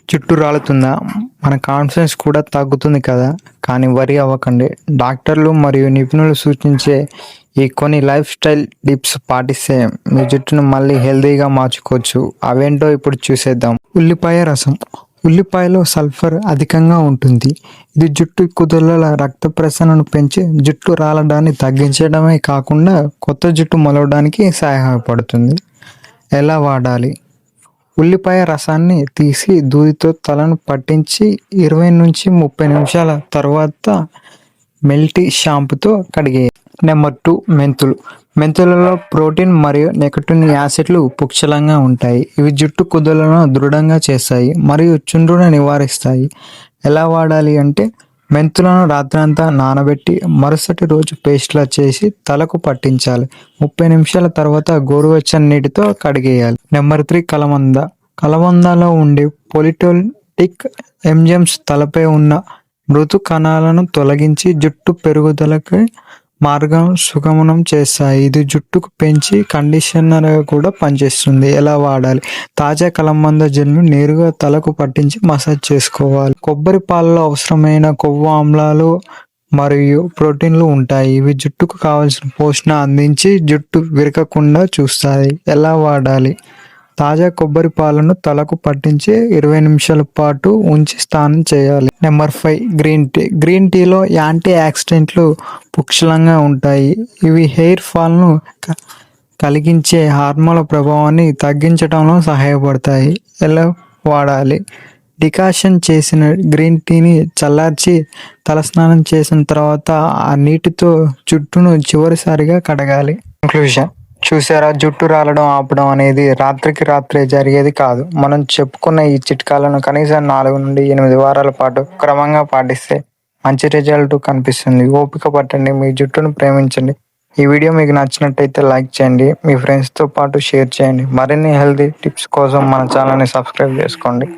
చుట్టూ రాలుతుందా? మన కాన్ఫిడెన్స్ కూడా తగ్గుతుంది కదా! కానీ వరి అవ్వకండి. డాక్టర్లు మరియు నిపుణులు సూచించే ఈ కొన్ని లైఫ్ స్టైల్ టిప్స్ పాటిస్తే మీ జుట్టును మళ్ళీ హెల్తీగా మార్చుకోవచ్చు. అవేంటో ఇప్పుడు చూసేద్దాం. ఉల్లిపాయ రసం. ఉల్లిపాయలో సల్ఫర్ అధికంగా ఉంటుంది. ఇది జుట్టు కుదుళ్ల రక్త ప్రసరణను పెంచి జుట్టు రాలడాన్ని తగ్గించడమే కాకుండా కొత్త జుట్టు మొలవడానికి సహాయపడుతుంది. ఎలా వాడాలి? ఉల్లిపాయ రసాన్ని తీసి దూదితో తలను పట్టించి 20-30 నిమిషాల తర్వాత మెల్టీ షాంపుతో కడిగేయాలి. నెంబర్ 2, మెంతులు. మెంతులలో ప్రోటీన్ మరియు నికోటిన్ యాసిడ్లు పుష్కలంగా ఉంటాయి. ఇవి జుట్టు కుదుళ్లను దృఢంగా చేస్తాయి మరియు చుండ్రును నివారిస్తాయి. ఎలా వాడాలి అంటే మెంతులను రాత్రంతా నానబెట్టి మరుసటి రోజు పేస్ట్లా చేసి తలకు పట్టించాలి. 30 నిమిషాల తర్వాత గోరువెచ్చని నీటితో కడిగేయాలి. నెంబర్ 3, కలబంద. కలబందలో ఉండే పొలిటోలిటిక్ ఎంజైమ్స్ తలపై ఉన్న మృదు కణాలను తొలగించి జుట్టు పెరుగుదలకు మార్గం సుగమనం చేస్తాయి. ఇది జుట్టుకు పెంచి కండిషనర్గా కూడా పనిచేస్తుంది. ఎలా వాడాలి? తాజా కలబంద జెల్ను నేరుగా తలకు పట్టించి మసాజ్ చేసుకోవాలి. కొబ్బరి పాలలో అవసరమైన కొవ్వు ఆమ్లాలు మరియు ప్రోటీన్లు ఉంటాయి. ఇవి జుట్టుకు కావలసిన పోషణ అందించి జుట్టు విరగకుండా చూస్తాయి. ఎలా వాడాలి? తాజా కొబ్బరి పాలను తలకు పట్టించి 20 నిమిషాల పాటు ఉంచి స్నానం చేయాలి. Number 5, green tea. గ్రీన్ టీలో యాంటీ ఆక్సిడెంట్లు పుష్కలంగా ఉంటాయి. ఇవి హెయిర్ ఫాల్ను కలిగించే హార్మోన్ల ప్రభావాన్ని తగ్గించడంలో సహాయపడతాయి. ఎలా వాడాలి? డికాషన్ చేసిన గ్రీన్ టీని చల్లార్చి తలస్నానం చేసిన తర్వాత ఆ నీటితో జుట్టును చివరిసారిగా కడగాలి. కంక్లూజన్. చూసారా, జుట్టు రాలడం ఆపడం అనేది రాత్రికి రాత్రే జరిగేది కాదు. మనం చెప్పుకున్న ఈ చిట్కాలను కనీసం 4-8 వారాల పాటు క్రమంగా పాటిస్తే మంచి రిజల్ట్ కనిపిస్తుంది. ఓపిక పట్టండి, మీ జుట్టును ప్రేమించండి. ఈ వీడియో మీకు నచ్చినట్టయితే లైక్ చేయండి, మీ ఫ్రెండ్స్తో పాటు షేర్ చేయండి. మరిన్ని హెల్తీ టిప్స్ కోసం మన ఛానల్ని సబ్స్క్రైబ్ చేసుకోండి.